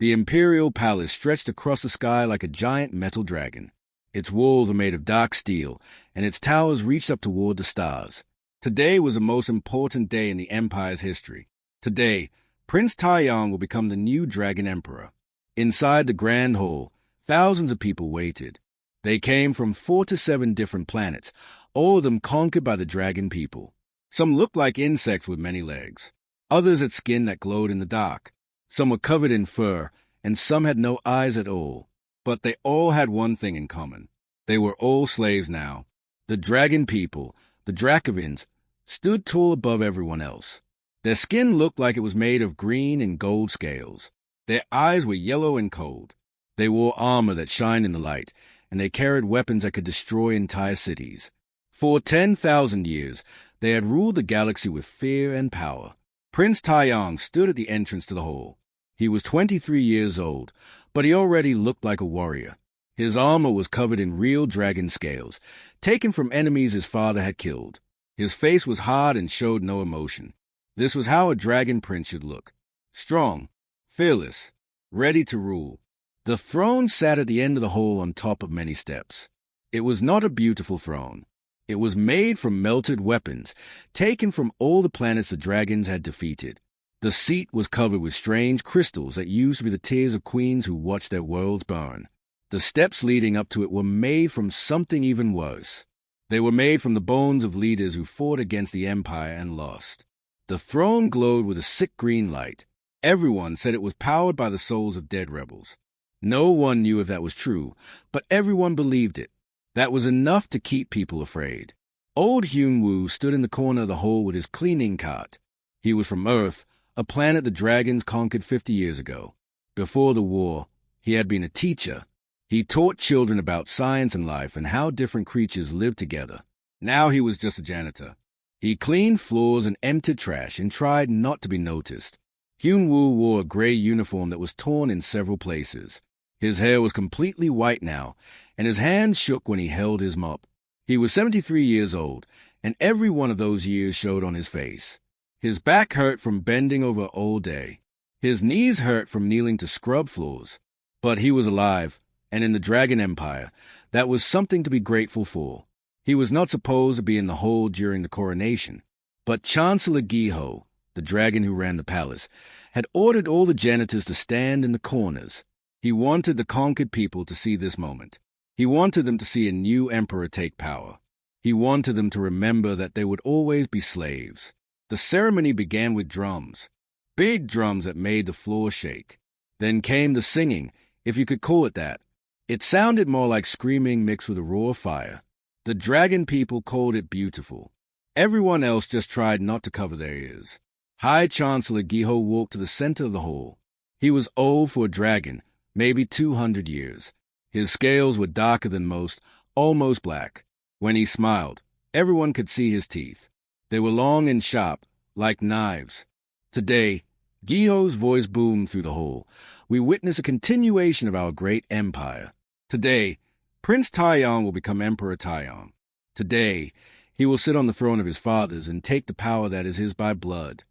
The imperial palace stretched across the sky like a giant metal dragon. Its walls were made of dark steel, and its towers reached up toward the stars. Today was the most important day in the Empire's history. Today, Prince Taiyang will become the new Dragon Emperor. Inside the Grand Hall, thousands of people waited. They came from 4 to 7 different planets, all of them conquered by the dragon people. Some looked like insects with many legs. Others had skin that glowed in the dark. Some were covered in fur, and some had no eyes at all. But they all had one thing in common. They were all slaves now. The dragon people, the Drakovans, stood tall above everyone else. Their skin looked like it was made of green and gold scales. Their eyes were yellow and cold. They wore armor that shined in the light, and they carried weapons that could destroy entire cities. For 10,000 years, they had ruled the galaxy with fear and power. Prince Taiyang stood at the entrance to the hall. He was 23 years old, but he already looked like a warrior. His armor was covered in real dragon scales, taken from enemies his father had killed. His face was hard and showed no emotion. This was how a dragon prince should look. Strong, fearless, ready to rule. The throne sat at the end of the hall on top of many steps. It was not a beautiful throne. It was made from melted weapons, taken from all the planets the dragons had defeated. The seat was covered with strange crystals that used to be the tears of queens who watched their worlds burn. The steps leading up to it were made from something even worse. They were made from the bones of leaders who fought against the Empire and lost. The throne glowed with a sick green light. Everyone said it was powered by the souls of dead rebels. No one knew if that was true, but everyone believed it. That was enough to keep people afraid. Old Hyun-woo stood in the corner of the hall with his cleaning cart. He was from Earth, a planet the dragons conquered 50 years ago. Before the war, he had been a teacher. He taught children about science and life and how different creatures lived together. Now he was just a janitor. He cleaned floors and emptied trash and tried not to be noticed. Hyun-woo wore a gray uniform that was torn in several places. His hair was completely white now, and his hands shook when he held his mop. He was 73 years old, and every one of those years showed on his face. His back hurt from bending over all day. His knees hurt from kneeling to scrub floors. But he was alive, and in the Dragon Empire, that was something to be grateful for. He was not supposed to be in the hall during the coronation, but Chancellor Giho, the dragon who ran the palace, had ordered all the janitors to stand in the corners. He wanted the conquered people to see this moment. He wanted them to see a new emperor take power. He wanted them to remember that they would always be slaves. The ceremony began with drums, big drums that made the floor shake. Then came the singing, if you could call it that. It sounded more like screaming mixed with a roar of fire. The dragon people called it beautiful. Everyone else just tried not to cover their ears. High Chancellor Giho walked to the center of the hall. He was old for a dragon, maybe 200 years. His scales were darker than most, almost black. When he smiled, everyone could see his teeth. They were long and sharp, like knives. Today, Giho's voice boomed through the hall. We witness a continuation of our great empire. Today, Prince Taiyang will become Emperor Taiyang. Today, he will sit on the throne of his fathers and take the power that is his by blood.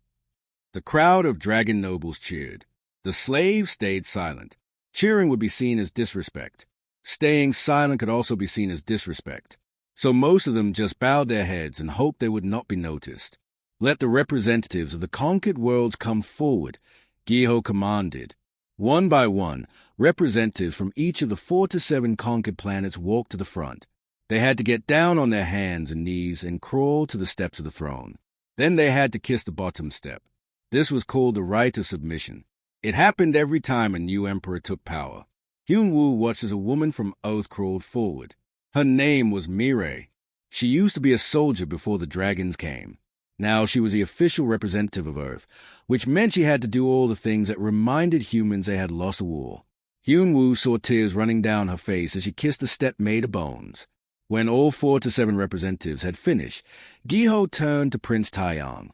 The crowd of dragon nobles cheered. The slaves stayed silent. Cheering would be seen as disrespect. Staying silent could also be seen as disrespect. So most of them just bowed their heads and hoped they would not be noticed. Let the representatives of the conquered worlds come forward, Giho commanded. One by one, representatives from each of the 4 to 7 conquered planets walked to the front. They had to get down on their hands and knees and crawl to the steps of the throne. Then they had to kiss the bottom step. This was called the rite of submission. It happened every time a new emperor took power. Hyun-woo watched as a woman from Earth crawled forward. Her name was Mireille. She used to be a soldier before the dragons came. Now she was the official representative of Earth, which meant she had to do all the things that reminded humans they had lost a war. Hyun-woo saw tears running down her face as she kissed the step made of bones. When all 4 to 7 representatives had finished, Giho turned to Prince Taiyang.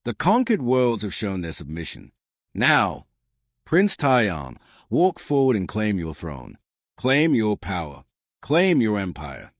The conquered worlds have shown their submission. Now, Prince Taiyang, walk forward and claim your throne. Claim your power. Claim your empire.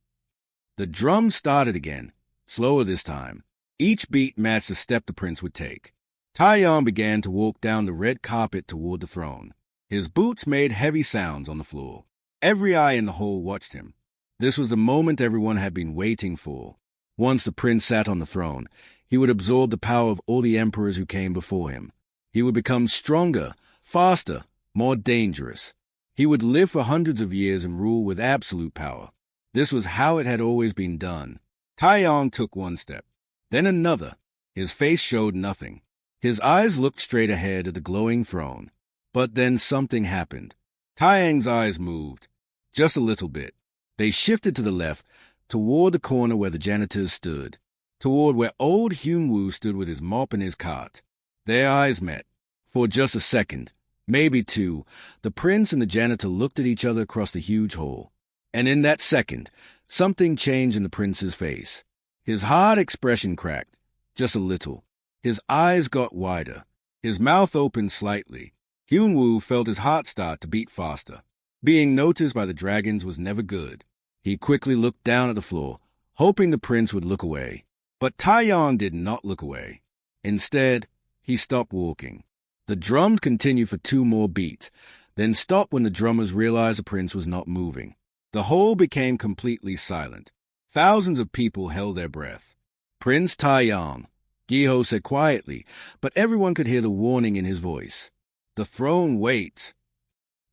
The drums started again, slower this time. Each beat matched the step the prince would take. Taiyang began to walk down the red carpet toward the throne. His boots made heavy sounds on the floor. Every eye in the hall watched him. This was the moment everyone had been waiting for. Once the prince sat on the throne, he would absorb the power of all the emperors who came before him. He would become stronger, faster, more dangerous. He would live for hundreds of years and rule with absolute power. This was how it had always been done. Taiyang took one step, then another. His face showed nothing. His eyes looked straight ahead at the glowing throne. But then something happened. Taiyang's eyes moved, just a little bit. They shifted to the left, toward the corner where the janitors stood, toward where old Hyun-woo stood with his mop and his cart. Their eyes met. For just a second, maybe two, the prince and the janitor looked at each other across the huge hall. And in that second, something changed in the prince's face. His hard expression cracked, just a little. His eyes got wider. His mouth opened slightly. Hyun-woo felt his heart start to beat faster. Being noticed by the dragons was never good. He quickly looked down at the floor, hoping the prince would look away. But Taiyang did not look away. Instead, he stopped walking. The drums continued for 2 more beats, then stopped when the drummers realized the prince was not moving. The hall became completely silent. Thousands of people held their breath. Prince Taiyang, Giho said quietly, but everyone could hear the warning in his voice. The throne waits.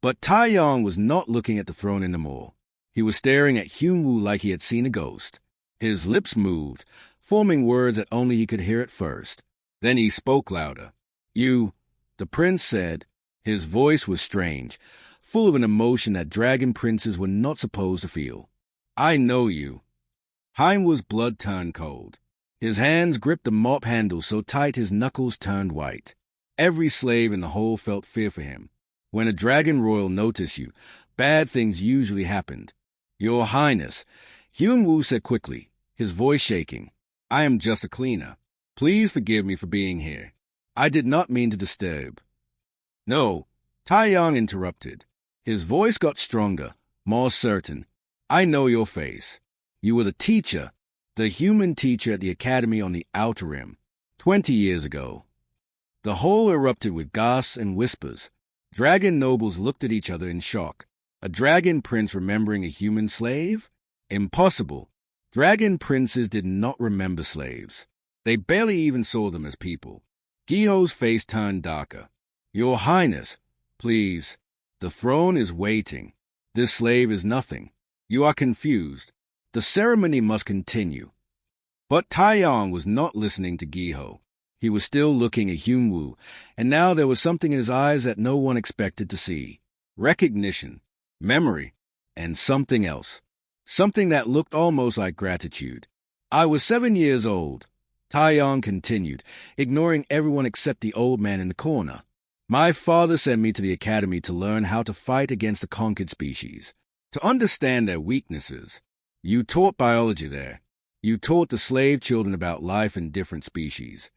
But Taiyang was not looking at the throne anymore. He was staring at Hyun-woo like he had seen a ghost. His lips moved, forming words that only he could hear at first. Then he spoke louder. "You," the prince said. His voice was strange, full of an emotion that dragon princes were not supposed to feel. "I know you." Heimwoo's blood turned cold. His hands gripped the mop handle so tight his knuckles turned white. Every slave in the hole felt fear for him. When a dragon royal noticed you, bad things usually happened. "Your Highness," Hyun-woo said quickly, his voice shaking. "I am just a cleaner. Please forgive me for being here. I did not mean to disturb." "No," Taiyang interrupted. His voice got stronger, more certain. "I know your face. You were the teacher, the human teacher at the academy on the Outer Rim, 20 years ago." The hall erupted with gasps and whispers. Dragon nobles looked at each other in shock. A dragon prince remembering a human slave? Impossible. Dragon princes did not remember slaves. They barely even saw them as people. Giho's face turned darker. "Your Highness, please. The throne is waiting. This slave is nothing. You are confused. The ceremony must continue." But Taiyang was not listening to Giho. He was still looking at Hyun-woo, and now there was something in his eyes that no one expected to see. Recognition, memory, and something else. Something that looked almost like gratitude. "I was 7 years old," Taiyang continued, ignoring everyone except the old man in the corner. "My father sent me to the academy to learn how to fight against the conquered species, to understand their weaknesses. You taught biology there. You taught the slave children about life in different species."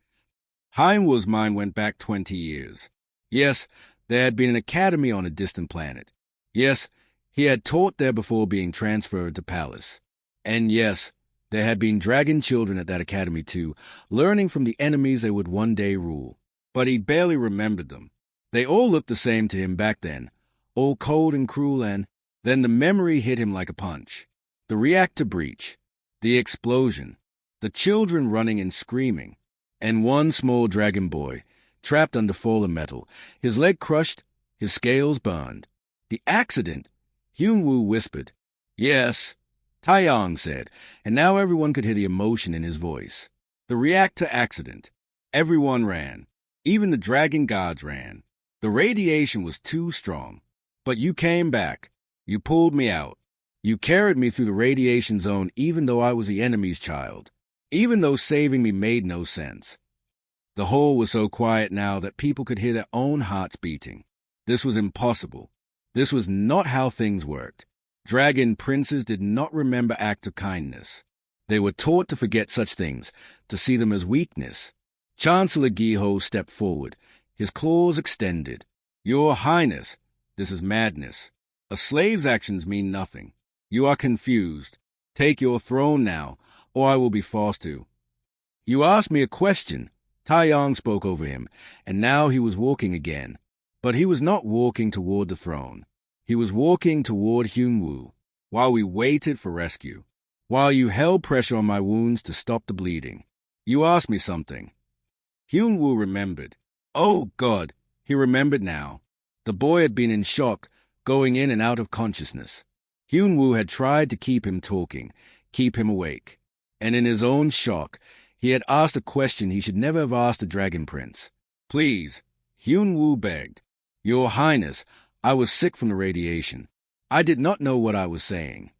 Heimwoo's mind went back 20 years. Yes, there had been an academy on a distant planet. Yes, he had taught there before being transferred to Palace. And yes, there had been dragon children at that academy too, learning from the enemies they would one day rule. But he barely remembered them. They all looked the same to him back then, all cold and cruel, and then the memory hit him like a punch. The reactor breach, the explosion, the children running and screaming, and one small dragon boy, trapped under fallen metal, his leg crushed, his scales burned. "The accident," Hyun-woo whispered. "Yes," Taiyang said, and now everyone could hear the emotion in his voice. "The reactor accident. Everyone ran. Even the dragon gods ran. The radiation was too strong. But you came back. You pulled me out. You carried me through the radiation zone even though I was the enemy's child. Even though saving me made no sense." The hall was so quiet now that people could hear their own hearts beating. This was impossible. This was not how things worked. Dragon princes did not remember acts of kindness. They were taught to forget such things, to see them as weakness. Chancellor Giho stepped forward, his claws extended. "Your Highness, this is madness. A slave's actions mean nothing. You are confused. Take your throne now, or I will be forced to." "You asked me a question." Taiyang spoke over him, and now he was walking again. But he was not walking toward the throne. He was walking toward Hyun-woo, while we waited for rescue, while you held pressure on my wounds to stop the bleeding. You asked me something. Hyun-woo remembered. Oh, God, he remembered now. The boy had been in shock, going in and out of consciousness. Hyun-woo had tried to keep him talking, keep him awake. And in his own shock, he had asked a question he should never have asked the Dragon Prince. Please, Hyun-woo begged. Your Highness, I was sick from the radiation. I did not know what I was saying.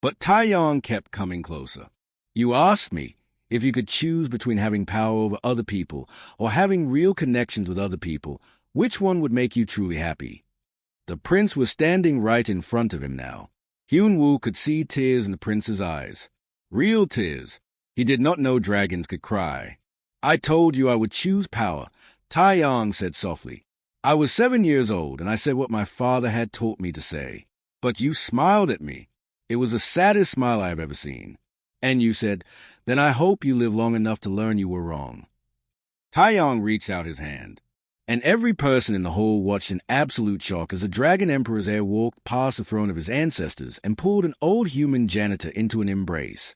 But Taeyong kept coming closer. You asked me if you could choose between having power over other people or having real connections with other people, which one would make you truly happy? The prince was standing right in front of him now. Hyun-woo could see tears in the prince's eyes. Real tears. He did not know dragons could cry. I told you I would choose power, Taeyong said softly. I was 7 years old, and I said what my father had taught me to say. But you smiled at me. It was the saddest smile I have ever seen. And you said, then I hope you live long enough to learn you were wrong. Taeyong reached out his hand, and every person in the hall watched in absolute shock as the Dragon Emperor's heir walked past the throne of his ancestors and pulled an old human janitor into an embrace.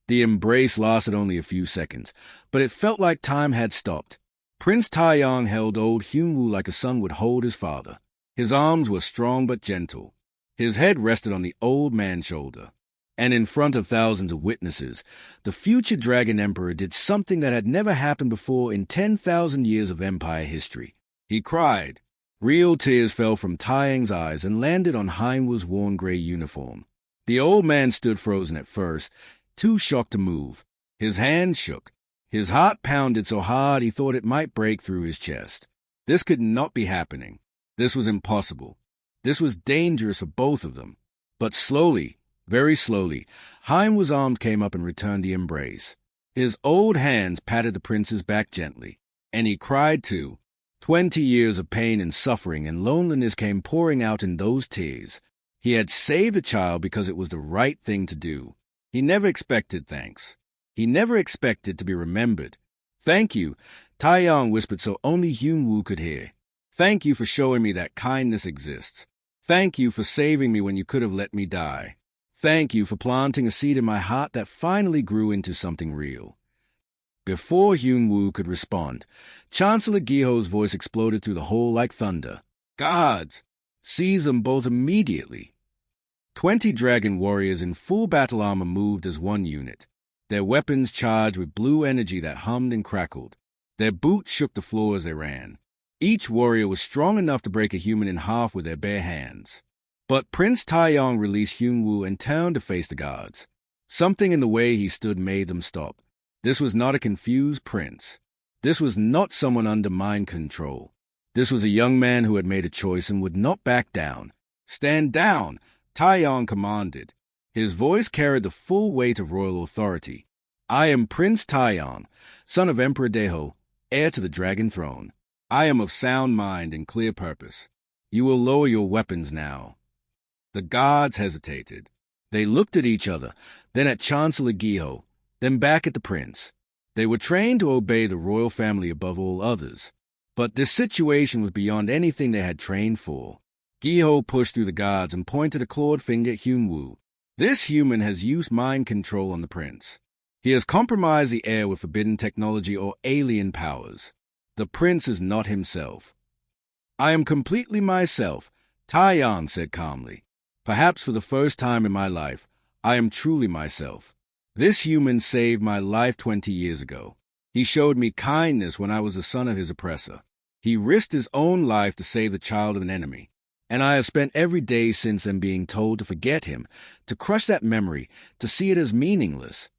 The embrace lasted only a few seconds, but it felt like time had stopped. Prince Taeyong held old Hyun-woo like a son would hold his father. His arms were strong but gentle. His head rested on the old man's shoulder. And in front of thousands of witnesses, the future Dragon Emperor did something that had never happened before in 10,000 years of Empire history. He cried. Real tears fell from Taeyong's eyes and landed on Hyun-woo's worn gray uniform. The old man stood frozen at first, too shocked to move. His hands shook. His heart pounded so hard he thought it might break through his chest. This could not be happening. This was impossible. This was dangerous for both of them. But slowly, very slowly, Hyun-woo's arms came up and returned the embrace. His old hands patted the prince's back gently, and he cried too. 20 years of pain and suffering and loneliness came pouring out in those tears. He had saved the child because it was the right thing to do. He never expected thanks. He never expected to be remembered. Thank you, Taeyong whispered so only Hyun-woo could hear. Thank you for showing me that kindness exists. Thank you for saving me when you could have let me die. Thank you for planting a seed in my heart that finally grew into something real. Before Hyun-woo could respond, Chancellor Giho's voice exploded through the hall like thunder. Guards! Seize them both immediately! 20 dragon warriors in full battle armor moved as one unit, their weapons charged with blue energy that hummed and crackled. Their boots shook the floor as they ran. Each warrior was strong enough to break a human in half with their bare hands. But Prince Taeyong released Hyun-woo and turned to face the guards. Something in the way he stood made them stop. This was not a confused prince. This was not someone under mind control. This was a young man who had made a choice and would not back down. Stand down, Taeyong commanded. His voice carried the full weight of royal authority. I am Prince Taeyong, son of Emperor Daeho, heir to the dragon throne. I am of sound mind and clear purpose. You will lower your weapons now. The guards hesitated. They looked at each other, then at Chancellor Giho, then back at the prince. They were trained to obey the royal family above all others. But this situation was beyond anything they had trained for. Giho pushed through the guards and pointed a clawed finger at Hyun-woo. This human has used mind control on the prince. He has compromised the heir with forbidden technology or alien powers. The prince is not himself. I am completely myself, Taeyong said calmly. Perhaps for the first time in my life, I am truly myself. This human saved my life 20 years ago. He showed me kindness when I was the son of his oppressor. He risked his own life to save the child of an enemy. And I have spent every day since then being told to forget him, to crush that memory, to see it as meaningless.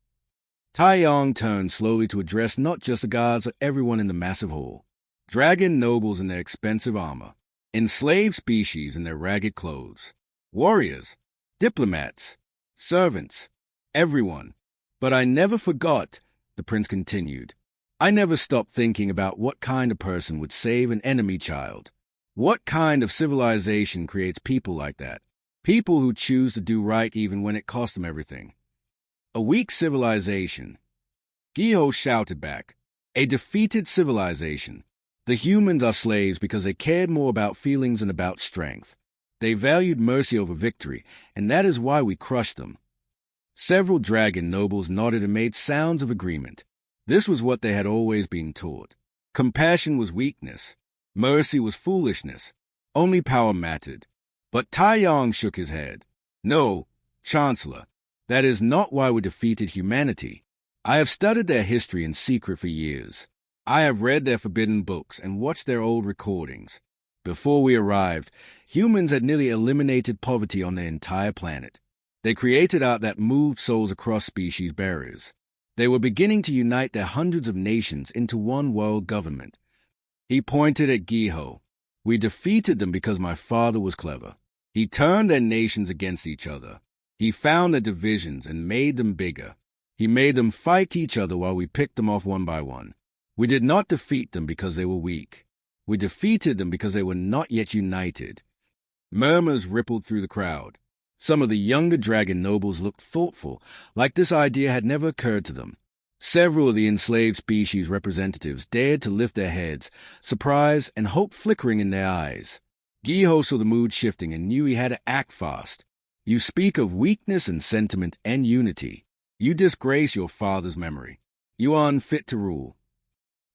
Taeyong turned slowly to address not just the guards but everyone in the massive hall. Dragon nobles in their expensive armor, enslaved species in their ragged clothes, warriors, diplomats, servants, everyone. But I never forgot, the prince continued. I never stopped thinking about what kind of person would save an enemy child. What kind of civilization creates people like that? People who choose to do right even when it costs them everything. A weak civilization. Giho shouted back. A defeated civilization. The humans are slaves because they cared more about feelings than about strength. They valued mercy over victory, and that is why we crushed them. Several dragon nobles nodded and made sounds of agreement. This was what they had always been taught. Compassion was weakness. Mercy was foolishness. Only power mattered. But Tai Yong shook his head. No, Chancellor, that is not why we defeated humanity. I have studied their history in secret for years. I have read their forbidden books and watched their old recordings. Before we arrived, humans had nearly eliminated poverty on their entire planet. They created art that moved souls across species barriers. They were beginning to unite their hundreds of nations into one world government. He pointed at Giho. We defeated them because my father was clever. He turned their nations against each other. He found their divisions and made them bigger. He made them fight each other while we picked them off one by one. We did not defeat them because they were weak. We defeated them because they were not yet united. Murmurs rippled through the crowd. Some of the younger dragon nobles looked thoughtful, like this idea had never occurred to them. Several of the enslaved species representatives dared to lift their heads, surprise and hope flickering in their eyes. Giho saw the mood shifting and knew he had to act fast. You speak of weakness and sentiment and unity. You disgrace your father's memory. You are unfit to rule.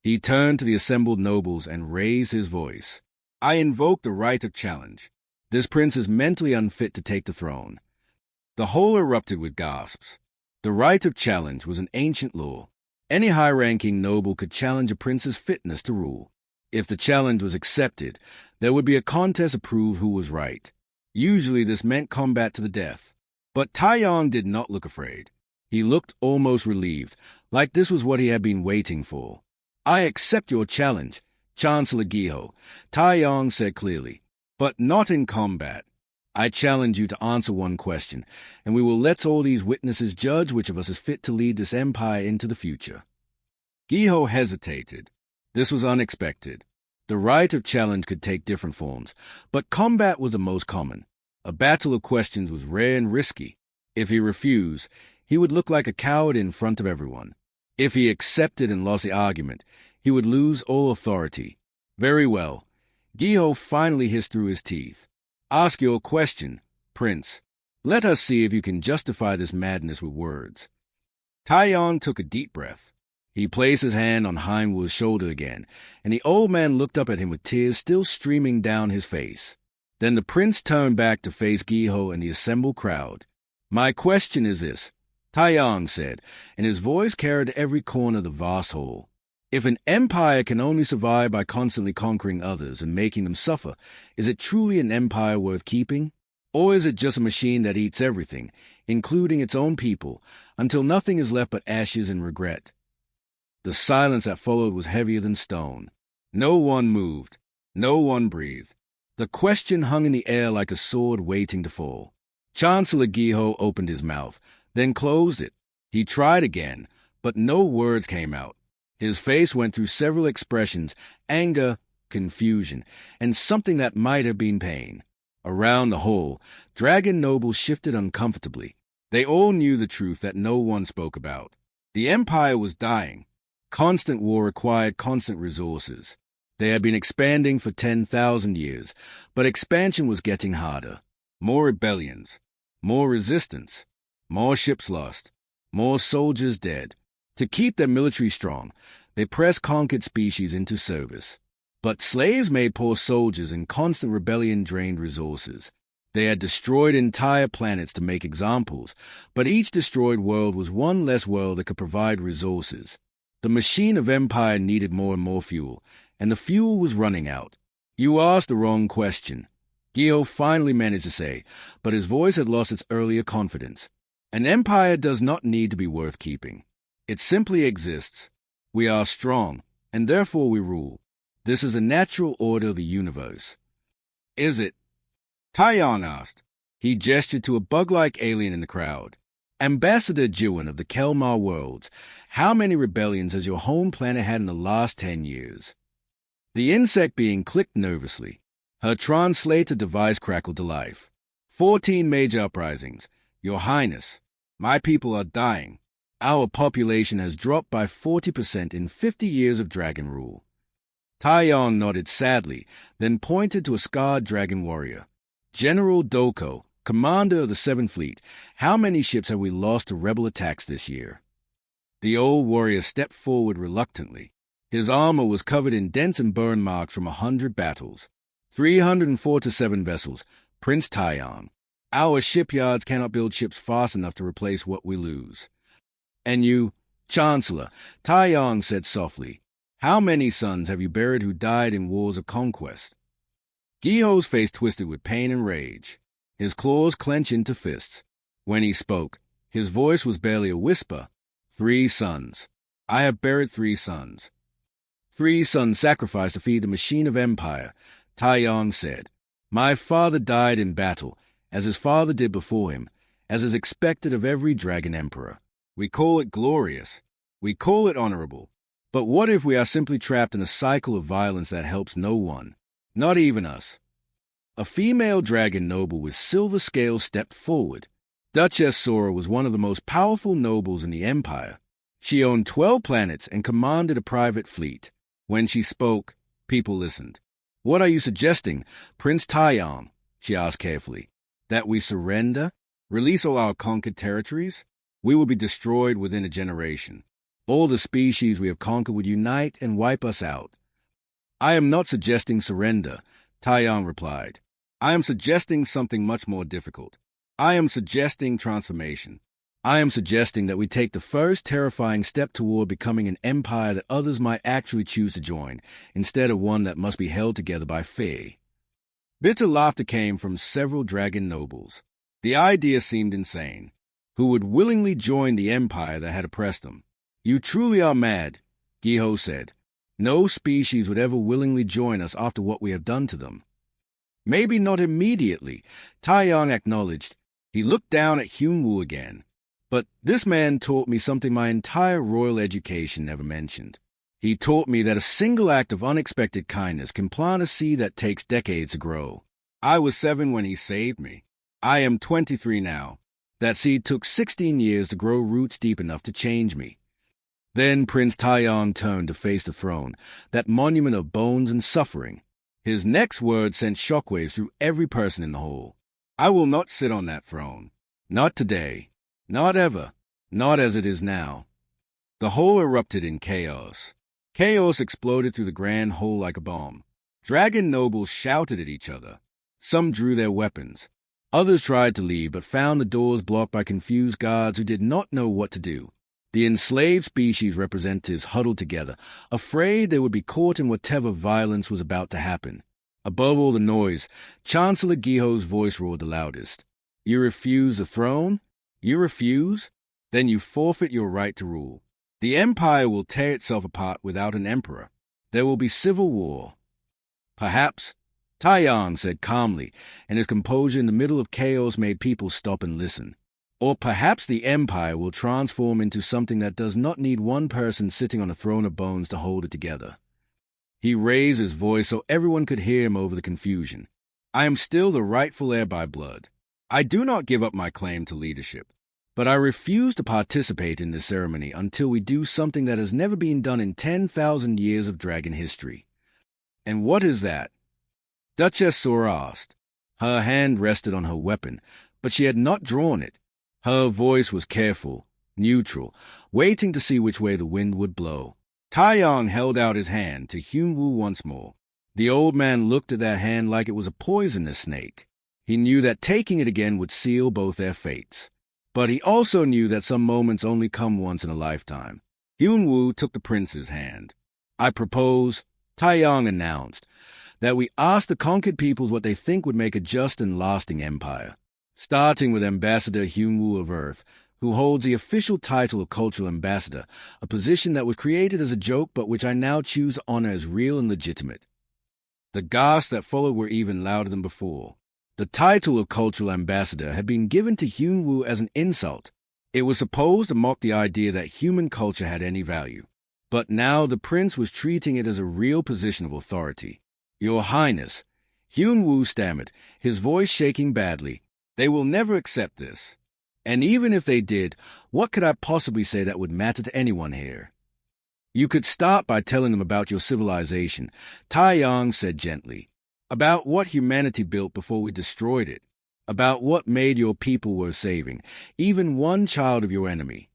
He turned to the assembled nobles and raised his voice. I invoke the right of challenge. This prince is mentally unfit to take the throne. The whole erupted with gasps. The right of challenge was an ancient law. Any high-ranking noble could challenge a prince's fitness to rule. If the challenge was accepted, there would be a contest to prove who was right. Usually this meant combat to the death. But Tai Yong did not look afraid. He looked almost relieved, like this was what he had been waiting for. I accept your challenge, Chancellor Giho, Tai Yong said clearly, but not in combat. I challenge you to answer one question, and we will let all these witnesses judge which of us is fit to lead this empire into the future. Giho hesitated. This was unexpected. The right of challenge could take different forms, but combat was the most common. A battle of questions was rare and risky. If he refused, he would look like a coward in front of everyone. If he accepted and lost the argument, he would lose all authority. Very well. Giho finally hissed through his teeth. Ask your question, Prince. Let us see if you can justify this madness with words. Tai Yong took a deep breath. He placed his hand on Heinwood's shoulder again, and the old man looked up at him with tears still streaming down his face. Then the prince turned back to face Giho and the assembled crowd. My question is this, Tai Yong said, and his voice carried to every corner of the vast hall. If an empire can only survive by constantly conquering others and making them suffer, is it truly an empire worth keeping? Or is it just a machine that eats everything, including its own people, until nothing is left but ashes and regret? The silence that followed was heavier than stone. No one moved. No one breathed. The question hung in the air like a sword waiting to fall. Chancellor Giho opened his mouth, then closed it. He tried again, but no words came out. His face went through several expressions, anger, confusion, and something that might have been pain. Around the hall, dragon nobles shifted uncomfortably. They all knew the truth that no one spoke about. The empire was dying. Constant war required constant resources. They had been expanding for 10,000 years, but expansion was getting harder. More rebellions, more resistance, more ships lost, more soldiers dead. To keep their military strong, they pressed conquered species into service. But slaves made poor soldiers, and constant rebellion drained resources. They had destroyed entire planets to make examples, but each destroyed world was one less world that could provide resources. The machine of empire needed more and more fuel, and the fuel was running out. You asked the wrong question, Giho finally managed to say, but his voice had lost its earlier confidence. An empire does not need to be worth keeping. It simply exists. We are strong, and therefore we rule. This is a natural order of the universe. Is it? Tai Yong asked. He gestured to a bug-like alien in the crowd. Ambassador Jiwon of the Kelmar worlds, how many rebellions has your home planet had in the last 10 years? The insect being clicked nervously. Her translator device crackled to life. 14 major uprisings. Your Highness, my people are dying. Our population has dropped by 40% in 50 years of dragon rule. Taeyong nodded sadly, then pointed to a scarred dragon warrior. General Doko, commander of the Seventh Fleet, how many ships have we lost to rebel attacks this year? The old warrior stepped forward reluctantly. His armor was covered in dents and burn marks from 100 battles. 347 vessels, Prince Taeyong. Our shipyards cannot build ships fast enough to replace what we lose. And you, Chancellor, Taeyong said softly, how many sons have you buried who died in wars of conquest? Giho's face twisted with pain and rage. His claws clenched into fists. When he spoke, his voice was barely a whisper. 3 sons. I have buried 3 sons. 3 sons sacrificed to feed the machine of empire, Taeyong said. My father died in battle, as his father did before him, as is expected of every dragon emperor. We call it glorious. We call it honorable. But what if we are simply trapped in a cycle of violence that helps no one, not even us? A female dragon noble with silver scales stepped forward. Duchess Sora was one of the most powerful nobles in the empire. She owned 12 planets and commanded a private fleet. When she spoke, people listened. What are you suggesting, Prince Taeyong? She asked carefully. That we surrender? Release all our conquered territories? We will be destroyed within a generation. All the species we have conquered would unite and wipe us out. I am not suggesting surrender, Taeyong replied. I am suggesting something much more difficult. I am suggesting transformation. I am suggesting that we take the first terrifying step toward becoming an empire that others might actually choose to join, instead of one that must be held together by fear. Bitter laughter came from several dragon nobles. The idea seemed insane. Who would willingly join the empire that had oppressed them? You truly are mad, Giho said. No species would ever willingly join us after what we have done to them. Maybe not immediately, Taeyong acknowledged. He looked down at Hyunwoo again. But this man taught me something my entire royal education never mentioned. He taught me that a single act of unexpected kindness can plant a seed that takes decades to grow. I was 7 when he saved me. I am 23 now. That seed took 16 years to grow roots deep enough to change me. Then Prince Taeyong turned to face the throne, that monument of bones and suffering. His next word sent shockwaves through every person in the hall. I will not sit on that throne. Not today. Not ever. Not as it is now. The hall erupted in chaos. Chaos exploded through the grand hall like a bomb. Dragon nobles shouted at each other. Some drew their weapons. Others tried to leave, but found the doors blocked by confused guards who did not know what to do. The enslaved species representatives huddled together, afraid they would be caught in whatever violence was about to happen. Above all the noise, Chancellor Giho's voice roared the loudest. You refuse the throne? You refuse? Then you forfeit your right to rule. The empire will tear itself apart without an emperor. There will be civil war. Perhaps, Taeyong said calmly, and his composure in the middle of chaos made people stop and listen. Or perhaps the empire will transform into something that does not need one person sitting on a throne of bones to hold it together. He raised his voice so everyone could hear him over the confusion. I am still the rightful heir by blood. I do not give up my claim to leadership, but I refuse to participate in this ceremony until we do something that has never been done in 10,000 years of dragon history. And what is that? Duchess Sora asked. Her hand rested on her weapon, but she had not drawn it. Her voice was careful, neutral, waiting to see which way the wind would blow. Taeyong held out his hand to Hyunwoo once more. The old man looked at that hand like it was a poisonous snake. He knew that taking it again would seal both their fates. But he also knew that some moments only come once in a lifetime. Hyunwoo took the prince's hand. I propose, Taeyong announced, that we ask the conquered peoples what they think would make a just and lasting empire. Starting with Ambassador Hyunwoo of Earth, who holds the official title of Cultural Ambassador, a position that was created as a joke but which I now choose to honor as real and legitimate. The gasps that followed were even louder than before. The title of Cultural Ambassador had been given to Hyunwoo as an insult. It was supposed to mock the idea that human culture had any value. But now the prince was treating it as a real position of authority. Your Highness, Hyunwoo stammered, his voice shaking badly. They will never accept this. And even if they did, what could I possibly say that would matter to anyone here? You could start by telling them about your civilization, Taiyang said gently. About what humanity built before we destroyed it. About what made your people worth saving, even one child of your enemy.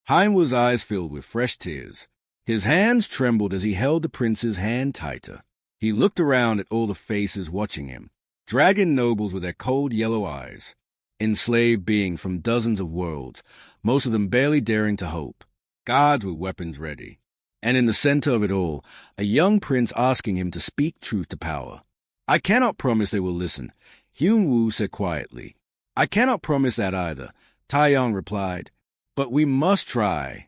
Heimwoo's eyes filled with fresh tears. His hands trembled as he held the prince's hand tighter. He looked around at all the faces watching him. Dragon nobles with their cold yellow eyes. Enslaved beings from dozens of worlds, most of them barely daring to hope. Guards with weapons ready. And in the center of it all, a young prince asking him to speak truth to power. I cannot promise they will listen, Hyun-woo said quietly. I cannot promise that either, Taeyong replied. But we must try.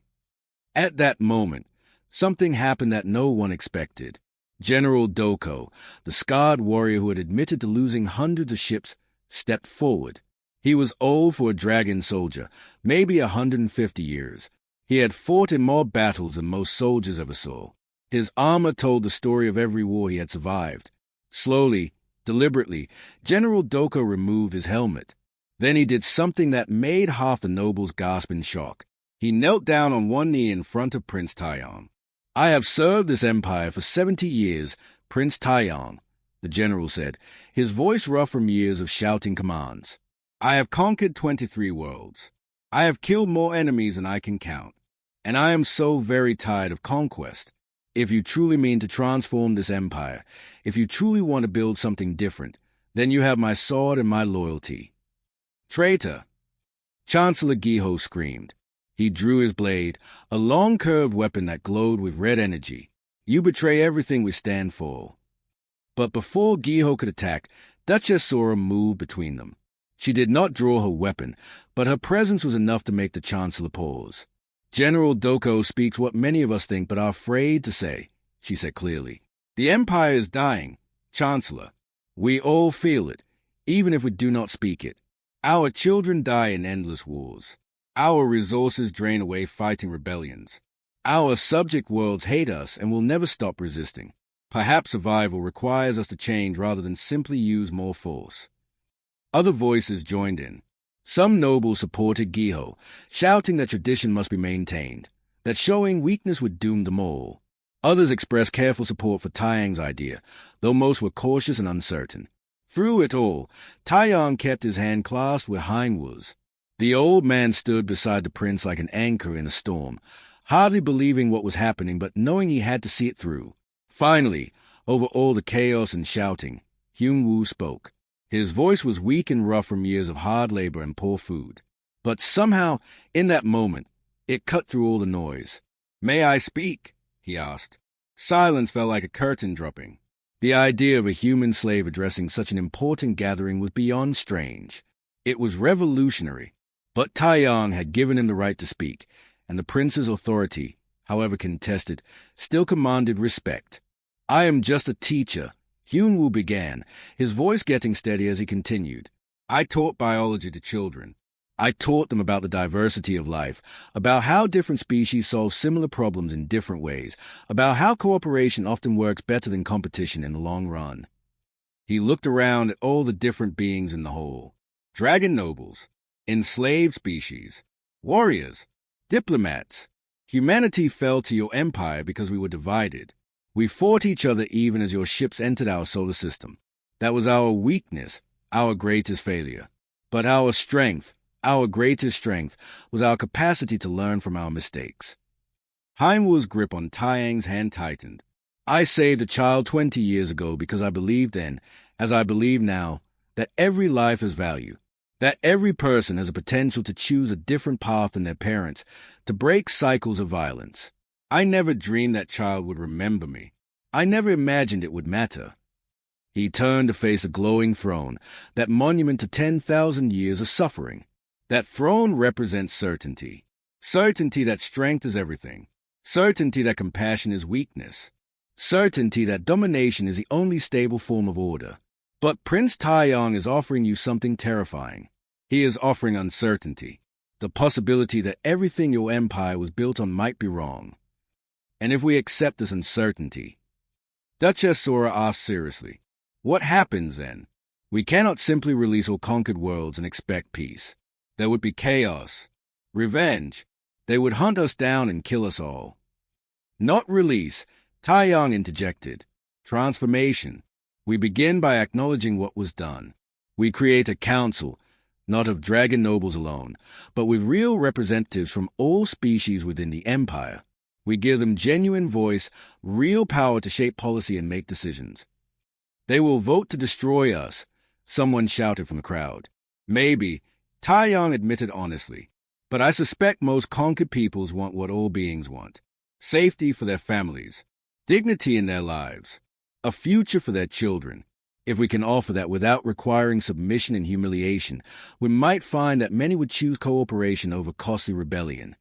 At that moment, something happened that no one expected. General Doko, the scarred warrior who had admitted to losing hundreds of ships, stepped forward. He was old for a dragon soldier, maybe 150 years. He had fought in more battles than most soldiers ever saw. His armor told the story of every war he had survived. Slowly, deliberately, General Doko removed his helmet. Then he did something that made half the nobles gasp in shock. He knelt down on one knee in front of Prince Taeyong. I have served this empire for 70 years, Prince Taeyong, the general said, his voice rough from years of shouting commands. I have conquered 23 worlds. I have killed more enemies than I can count. And I am so very tired of conquest. If you truly mean to transform this empire, if you truly want to build something different, then you have my sword and my loyalty. Traitor! Chancellor Giho screamed. He drew his blade, a long curved weapon that glowed with red energy. You betray everything we stand for. But before Giho could attack, Duchess Sora moved between them. She did not draw her weapon, but her presence was enough to make the Chancellor pause. General Doko speaks what many of us think but are afraid to say, she said clearly. The Empire is dying, Chancellor. We all feel it, even if we do not speak it. Our children die in endless wars. Our resources drain away fighting rebellions. Our subject worlds hate us and will never stop resisting. Perhaps survival requires us to change rather than simply use more force. Other voices joined in. Some nobles supported Giho, shouting that tradition must be maintained, that showing weakness would doom them all. Others expressed careful support for Taeyang's idea, though most were cautious and uncertain. Through it all, Taeyang kept his hand clasped with Hyun-woo's. The old man stood beside the prince like an anchor in a storm, hardly believing what was happening but knowing he had to see it through. Finally, over all the chaos and shouting, Hyun-woo spoke. His voice was weak and rough from years of hard labor and poor food. But somehow, in that moment, it cut through all the noise. May I speak? He asked. Silence felt like a curtain dropping. The idea of a human slave addressing such an important gathering was beyond strange. It was revolutionary. But Taeyang had given him the right to speak, and the prince's authority, however contested, still commanded respect. I am just a teacher, Hyun-woo began, his voice getting steady as he continued. I taught biology to children. I taught them about the diversity of life, about how different species solve similar problems in different ways, about how cooperation often works better than competition in the long run. He looked around at all the different beings in the hall. Dragon nobles, enslaved species, warriors, diplomats. Humanity fell to your empire because we were divided. We fought each other even as your ships entered our solar system. That was our weakness, our greatest failure. But our strength, our greatest strength, was our capacity to learn from our mistakes. Hyun-woo's grip on Taeyang's hand tightened. I saved a child 20 years ago because I believed then, as I believe now, that every life has value, that every person has a potential to choose a different path than their parents, to break cycles of violence. I never dreamed that child would remember me. I never imagined it would matter. He turned to face a glowing throne, that monument to 10,000 years of suffering. That throne represents certainty. Certainty that strength is everything. Certainty that compassion is weakness. Certainty that domination is the only stable form of order. But Prince Taeyong is offering you something terrifying. He is offering uncertainty, the possibility that everything your empire was built on might be wrong. And if we accept this uncertainty, Duchess Sora asked seriously, what happens then? We cannot simply release all conquered worlds and expect peace. There would be chaos, revenge. They would hunt us down and kill us all. Not release, Taiyang interjected. Transformation. We begin by acknowledging what was done. We create a council, not of dragon nobles alone, but with real representatives from all species within the Empire. We give them genuine voice, real power to shape policy and make decisions. They will vote to destroy us, someone shouted from the crowd. Maybe, Taiyang admitted honestly, but I suspect most conquered peoples want what all beings want. Safety for their families, dignity in their lives, a future for their children. If we can offer that without requiring submission and humiliation, we might find that many would choose cooperation over costly rebellion.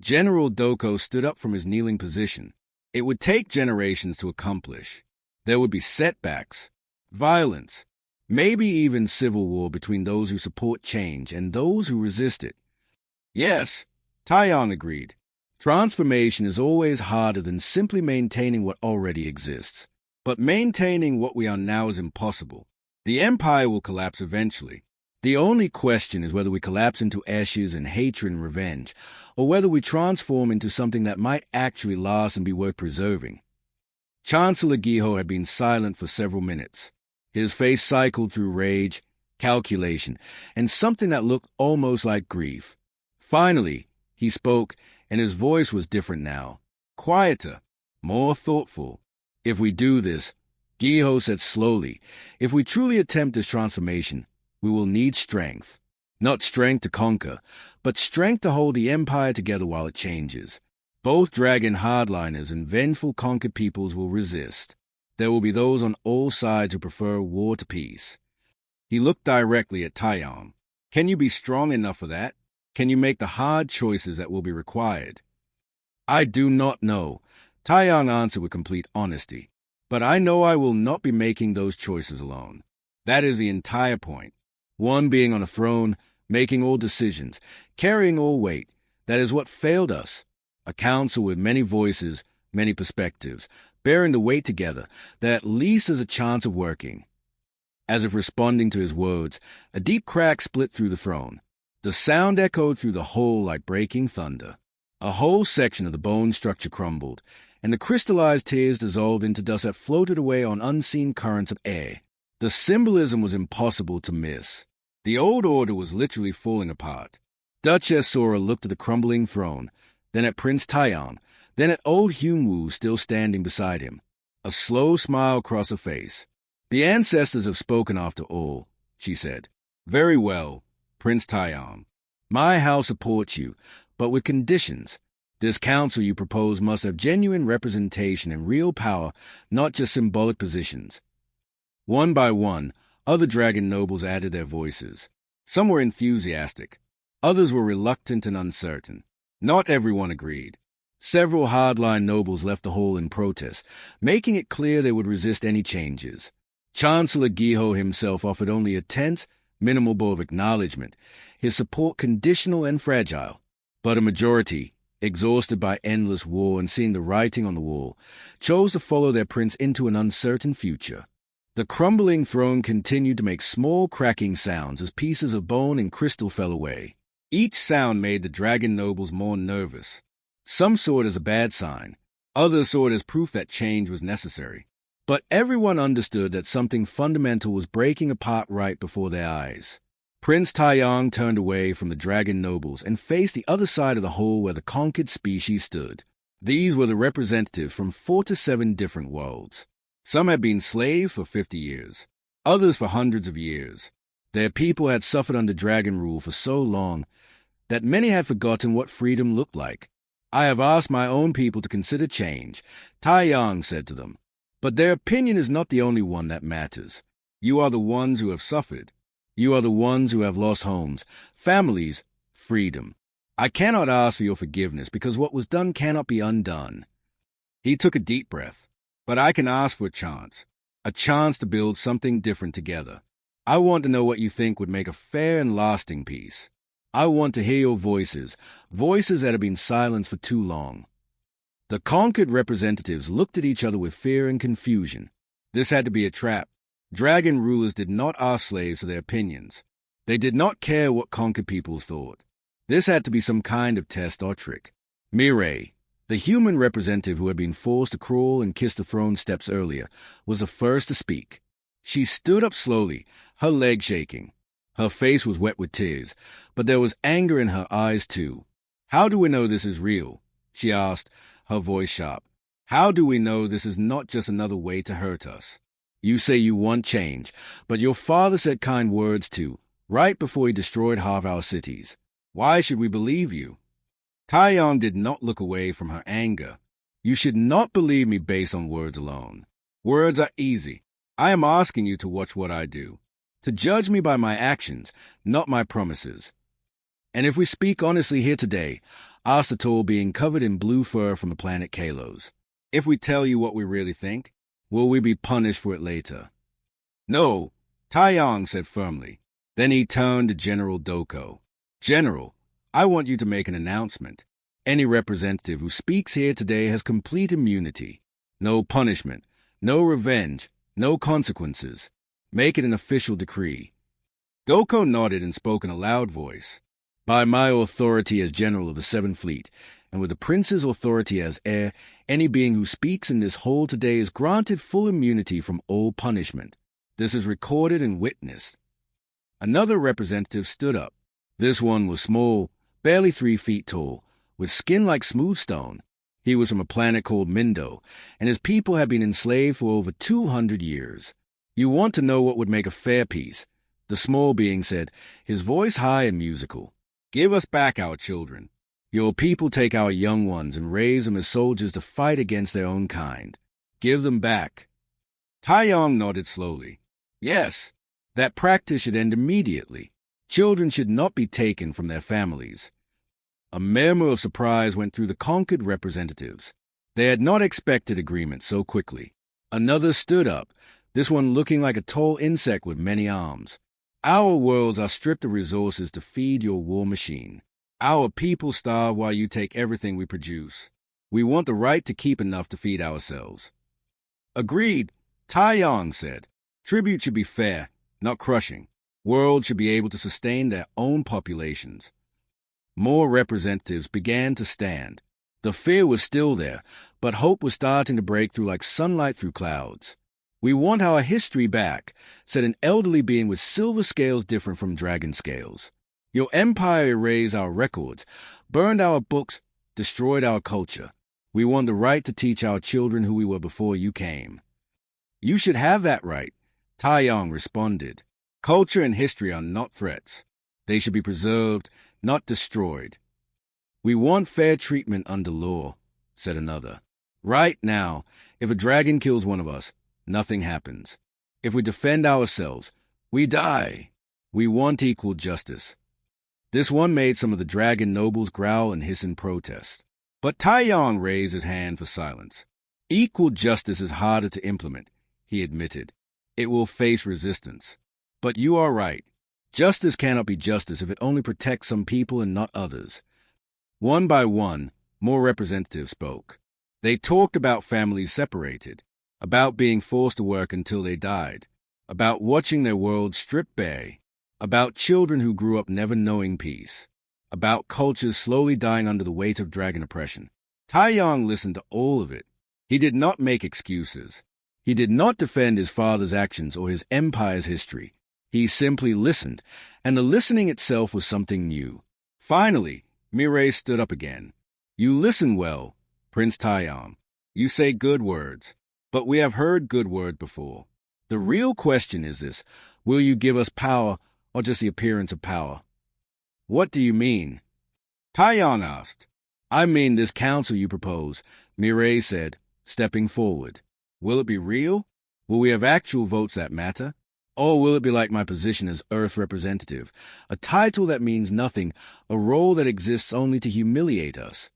General Doko stood up from his kneeling position. It would take generations to accomplish. There would be setbacks, violence, maybe even civil war between those who support change and those who resist it. Yes, Taiyang agreed. Transformation is always harder than simply maintaining what already exists. But maintaining what we are now is impossible. The Empire will collapse eventually. The only question is whether we collapse into ashes and hatred and revenge, or whether we transform into something that might actually last and be worth preserving. Chancellor Giho had been silent for several minutes. His face cycled through rage, calculation, and something that looked almost like grief. Finally, he spoke, and his voice was different now. Quieter, more thoughtful. If we do this, Giho said slowly, if we truly attempt this transformation, we will need strength. Not strength to conquer, but strength to hold the Empire together while it changes. Both dragon hardliners and vengeful conquered peoples will resist. There will be those on all sides who prefer war to peace. He looked directly at Taiyang. Can you be strong enough for that? Can you make the hard choices that will be required? I do not know, Taiyang answered with complete honesty. But I know I will not be making those choices alone. That is the entire point. One being on a throne, making all decisions, carrying all weight. That is what failed us. A council with many voices, many perspectives, bearing the weight together, that at least is a chance of working. As if responding to his words, a deep crack split through the throne. The sound echoed through the hole like breaking thunder. A whole section of the bone structure crumbled, and the crystallized tears dissolved into dust that floated away on unseen currents of air. The symbolism was impossible to miss. The old order was literally falling apart. Duchess Sora looked at the crumbling throne, then at Prince Taiyang, then at old Hyunwoo still standing beside him. A slow smile crossed her face. The ancestors have spoken after all, she said. Very well, Prince Taiyang. My house supports you, but with conditions. This council you propose must have genuine representation and real power, not just symbolic positions. One by one, other dragon nobles added their voices. Some were enthusiastic. Others were reluctant and uncertain. Not everyone agreed. Several hardline nobles left the hall in protest, making it clear they would resist any changes. Chancellor Giho himself offered only a tense, minimal bow of acknowledgement, his support conditional and fragile. But a majority, exhausted by endless war and seeing the writing on the wall, chose to follow their prince into an uncertain future. The crumbling throne continued to make small cracking sounds as pieces of bone and crystal fell away. Each sound made the dragon nobles more nervous. Some saw it as a bad sign. Others saw it as proof that change was necessary. But everyone understood that something fundamental was breaking apart right before their eyes. Prince Taiyang turned away from the dragon nobles and faced the other side of the hole where the conquered species stood. These were the representatives from 4 to 7 different worlds. Some had been slaves for 50 years, others for hundreds of years. Their people had suffered under dragon rule for so long that many had forgotten what freedom looked like. I have asked my own people to consider change, Taiyang said to them. But their opinion is not the only one that matters. You are the ones who have suffered. You are the ones who have lost homes, families, freedom. I cannot ask for your forgiveness because what was done cannot be undone. He took a deep breath. But I can ask for a chance to build something different together. I want to know what you think would make a fair and lasting peace. I want to hear your voices that have been silenced for too long. The conquered representatives looked at each other with fear and confusion. This had to be a trap. Dragon rulers did not ask slaves for their opinions. They did not care what conquered peoples thought. This had to be some kind of test or trick. Mireille, The human representative who had been forced to crawl and kiss the throne steps earlier was the first to speak. She stood up slowly, her legs shaking. Her face was wet with tears, but there was anger in her eyes too. "How do we know this is real?" she asked, her voice sharp. "How do we know this is not just another way to hurt us? You say you want change, but your father said kind words too, right before he destroyed half our cities. Why should we believe you?" Taeyong did not look away from her anger. "You should not believe me based on words alone. Words are easy. I am asking you to watch what I do, to judge me by my actions, not my promises. And if we speak honestly here today," asked the tall being covered in blue fur from the planet Kalos, "if we tell you what we really think, will we be punished for it later?" "No," Taeyong said firmly. Then he turned to General Doko. "General, I want you to make an announcement. Any representative who speaks here today has complete immunity. No punishment, no revenge, no consequences. Make it an official decree." Doko nodded and spoke in a loud voice. "By my authority as General of the Seventh Fleet, and with the Prince's authority as heir, any being who speaks in this hall today is granted full immunity from all punishment. This is recorded and witnessed." Another representative stood up. This one was small, barely 3 feet tall, with skin like smooth stone. He was from a planet called Mindo, and his people had been enslaved for over 200 years. "You want to know what would make a fair peace," the small being said, his voice high and musical. "Give us back our children. Your people take our young ones and raise them as soldiers to fight against their own kind. Give them back." Taeyong nodded slowly. "Yes, that practice should end immediately. Children should not be taken from their families." A murmur of surprise went through the conquered representatives. They had not expected agreement so quickly. Another stood up, this one looking like a tall insect with many arms. "Our worlds are stripped of resources to feed your war machine. Our people starve while you take everything we produce. We want the right to keep enough to feed ourselves." "Agreed," Taeyong said. "Tribute should be fair, not crushing. Worlds should be able to sustain their own populations." More representatives began to stand. The fear was still there, but hope was starting to break through like sunlight through clouds. "We want our history back," said an elderly being with silver scales different from dragon scales. "Your empire erased our records, burned our books, destroyed our culture. We want the right to teach our children who we were before you came." "You should have that right," Taeyong responded. "Culture and history are not threats. They should be preserved, not destroyed." "We want fair treatment under law," said another. "Right now, if a dragon kills one of us, nothing happens. If we defend ourselves, we die. We want equal justice." This one made some of the dragon nobles growl and hiss in protest. But Taeyong raised his hand for silence. "Equal justice is harder to implement," he admitted. "It will face resistance. But you are right. Justice cannot be justice if it only protects some people and not others." One by one, more representatives spoke. They talked about families separated, about being forced to work until they died, about watching their world stripped bare, about children who grew up never knowing peace, about cultures slowly dying under the weight of dragon oppression. Taeyong listened to all of it. He did not make excuses. He did not defend his father's actions or his empire's history. He simply listened, and the listening itself was something new. Finally, Mireille stood up again. "You listen well, Prince Taeyong. You say good words, but we have heard good words before. The real question is this: will you give us power or just the appearance of power?" "What do you mean?" Taeyong asked. "I mean this council you propose," Mireille said, stepping forward. "Will it be real? Will we have actual votes that matter? Or will it be like my position as Earth representative, a title that means nothing, a role that exists only to humiliate us?"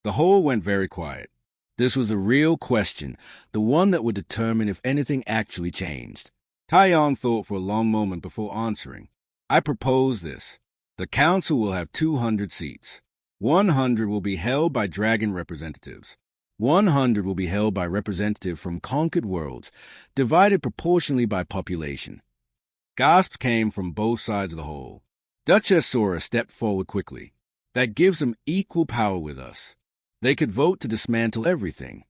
The whole went very quiet. This was the real question, the one that would determine if anything actually changed. Taeyong thought for a long moment before answering. "I propose this. The council will have 200 seats. 100 will be held by dragon representatives. 100 will be held by representatives from conquered worlds, divided proportionally by population." Gasps came from both sides of the hall. Duchess Sora stepped forward quickly. "That gives them equal power with us." They could vote to dismantle everything.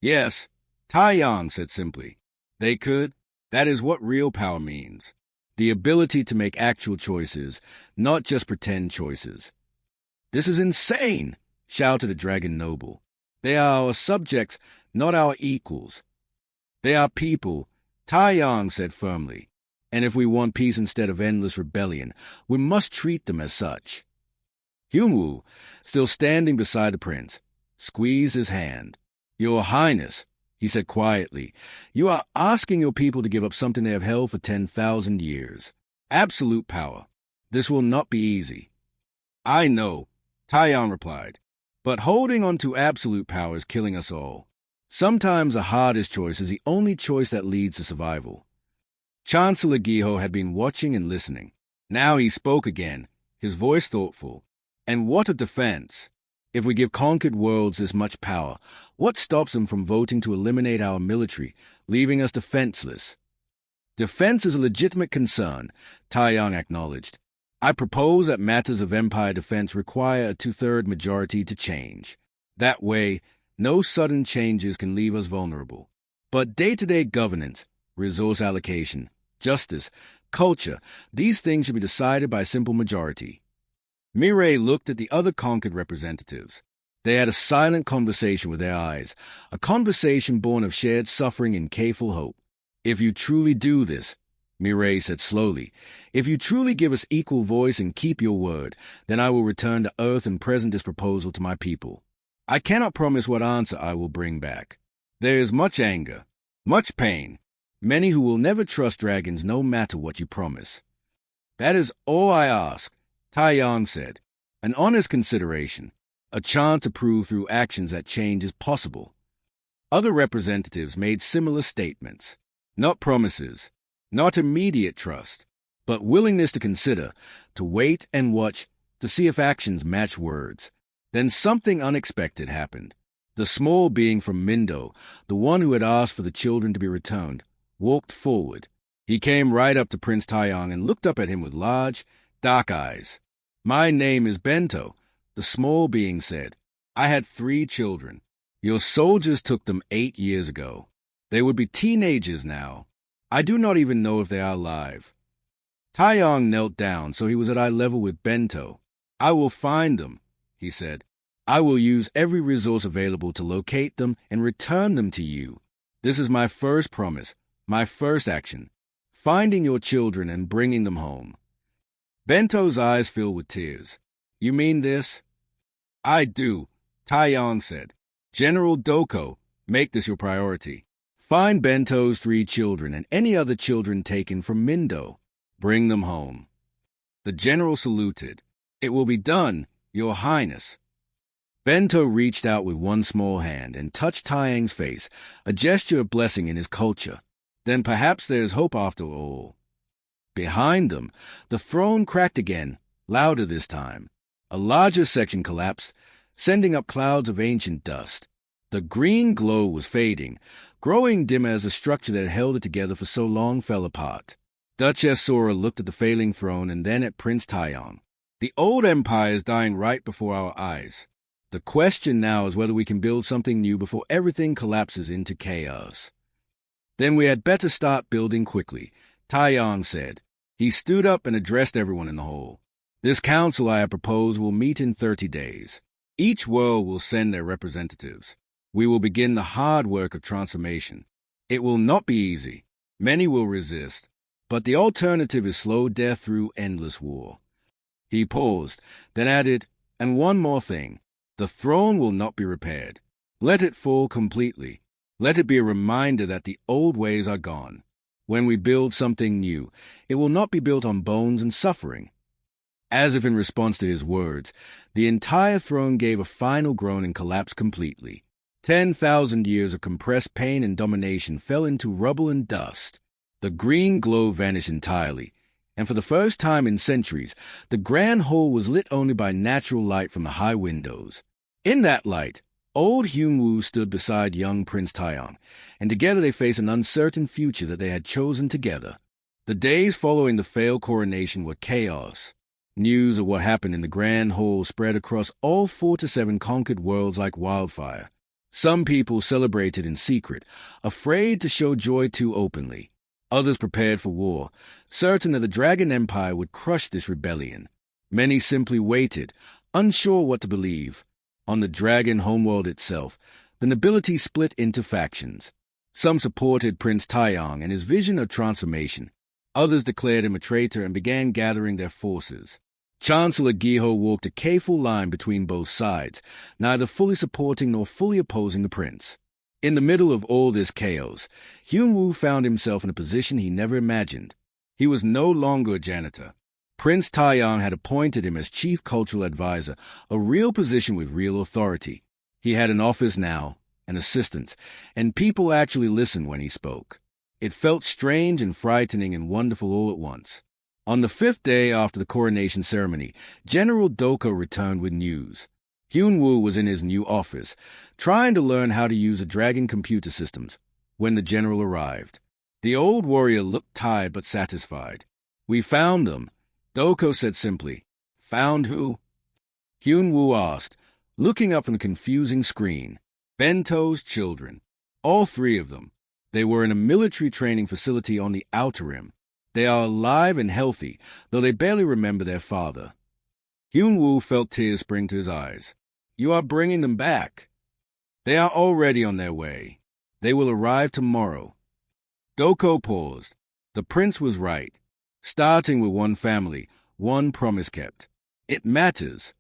Yes, Tai Yang said simply. They could. That is what real power means. The ability to make actual choices, not just pretend choices. This is insane, shouted a dragon noble. They are our subjects, not our equals. They are people, Tai Yang said firmly. And if we want peace instead of endless rebellion, we must treat them as such. Hyunwoo, still standing beside the prince, squeezed his hand. Your Highness, he said quietly, you are asking your people to give up something they have held for 10,000 years. Absolute power. This will not be easy. I know, Taiyang replied, but holding on to absolute power is killing us all. Sometimes the hardest choice is the only choice that leads to survival. Chancellor Giho had been watching and listening. Now he spoke again, his voice thoughtful. And what a defense! If we give conquered worlds this much power, what stops them from voting to eliminate our military, leaving us defenseless? Defense is a legitimate concern, Taiyang acknowledged. I propose that matters of empire defense require a two-thirds majority to change. That way, no sudden changes can leave us vulnerable. But day-to-day governance, resource allocation, justice, culture, these things should be decided by a simple majority. Mireille looked at the other conquered representatives. They had a silent conversation with their eyes, a conversation born of shared suffering and careful hope. If you truly do this, Mireille said slowly, if you truly give us equal voice and keep your word, then I will return to Earth and present this proposal to my people. I cannot promise what answer I will bring back. There is much anger, much pain, many who will never trust dragons no matter what you promise. That is all I ask. Taiyang said, an honest consideration, a chance to prove through actions that change is possible. Other representatives made similar statements. Not promises, not immediate trust, but willingness to consider, to wait and watch, to see if actions match words. Then something unexpected happened. The small being from Mindo, the one who had asked for the children to be returned, walked forward. He came right up to Prince Taiyang and looked up at him with large, dark eyes. My name is Bento, the small being said. I had 3 children. Your soldiers took them 8 years ago. They would be teenagers now. I do not even know if they are alive. Taiyang knelt down so he was at eye level with Bento. I will find them, he said. I will use every resource available to locate them and return them to you. This is my first promise, my first action. Finding your children and bringing them home. Bento's eyes filled with tears. You mean this? I do, Taiyang said. General Doko, make this your priority. Find Bento's 3 children and any other children taken from Mindo. Bring them home. The general saluted. It will be done, Your Highness. Bento reached out with one small hand and touched Taiyang's face, a gesture of blessing in his culture. Then perhaps there is hope after all. Behind them, the throne cracked again, louder this time. A larger section collapsed, sending up clouds of ancient dust. The green glow was fading, growing dim as the structure that held it together for so long fell apart. Duchess Sora looked at the failing throne and then at Prince Taiyang. The old empire is dying right before our eyes. The question now is whether we can build something new before everything collapses into chaos. Then we had better start building quickly, Taiyang said. He stood up and addressed everyone in the hall. This council I have proposed will meet in 30 days. Each world will send their representatives. We will begin the hard work of transformation. It will not be easy. Many will resist. But the alternative is slow death through endless war. He paused, then added, and one more thing. The throne will not be repaired. Let it fall completely. Let it be a reminder that the old ways are gone. When we build something new, it will not be built on bones and suffering. As if in response to his words, the entire throne gave a final groan and collapsed completely. 10,000 years of compressed pain and domination fell into rubble and dust. The green glow vanished entirely, and for the first time in centuries, the grand hall was lit only by natural light from the high windows. In that light, old Hyunwoo stood beside young Prince Taiyang, and together they faced an uncertain future that they had chosen together. The days following the failed coronation were chaos. News of what happened in the Grand Hall spread across all 4 to 7 conquered worlds like wildfire. Some people celebrated in secret, afraid to show joy too openly. Others prepared for war, certain that the Dragon Empire would crush this rebellion. Many simply waited, unsure what to believe. On the Dragon homeworld itself, the nobility split into factions. Some supported Prince Taiyang and his vision of transformation. Others declared him a traitor and began gathering their forces. Chancellor Giho walked a careful line between both sides, neither fully supporting nor fully opposing the prince. In the middle of all this chaos, Hyun-woo found himself in a position he never imagined. He was no longer a janitor. Prince Taiyang had appointed him as chief cultural advisor, a real position with real authority. He had an office now, an assistant, and people actually listened when he spoke. It felt strange and frightening and wonderful all at once. On the 5th day after the coronation ceremony, General Doko returned with news. Hyun-woo was in his new office, trying to learn how to use the Dragon computer systems, when the general arrived. The old warrior looked tired but satisfied. "We found them," Doko said simply. "Found who?" Hyun-woo asked, looking up from the confusing screen. "Bento's children. All 3 of them. They were in a military training facility on the Outer Rim. They are alive and healthy, though they barely remember their father." Hyun-woo felt tears spring to his eyes. "You are bringing them back?" "They are already on their way. They will arrive tomorrow." Doko paused. The prince was right. Starting with one family, one promise kept. It matters.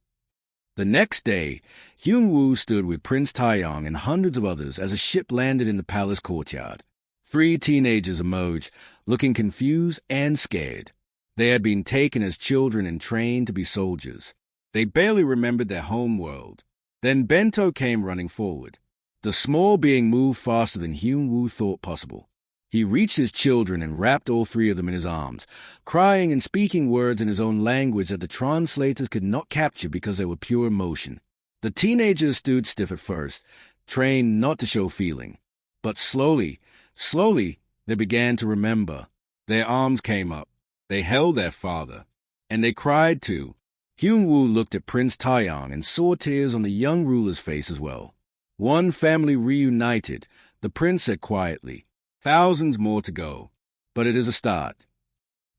The next day, Hyun-woo stood with Prince Taeyong and hundreds of others as a ship landed in the palace courtyard. 3 teenagers emerged, looking confused and scared. They had been taken as children and trained to be soldiers. They barely remembered their home world. Then Bento came running forward. The small being moved faster than Hyun-woo thought possible. He reached his children and wrapped all 3 of them in his arms, crying and speaking words in his own language that the translators could not capture because they were pure emotion. The teenagers stood stiff at first, trained not to show feeling. But slowly, they began to remember. Their arms came up. They held their father. And they cried too. Hyun-woo looked at Prince Taeyong and saw tears on the young ruler's face as well. One family reunited, the prince said quietly. Thousands more to go, but it is a start.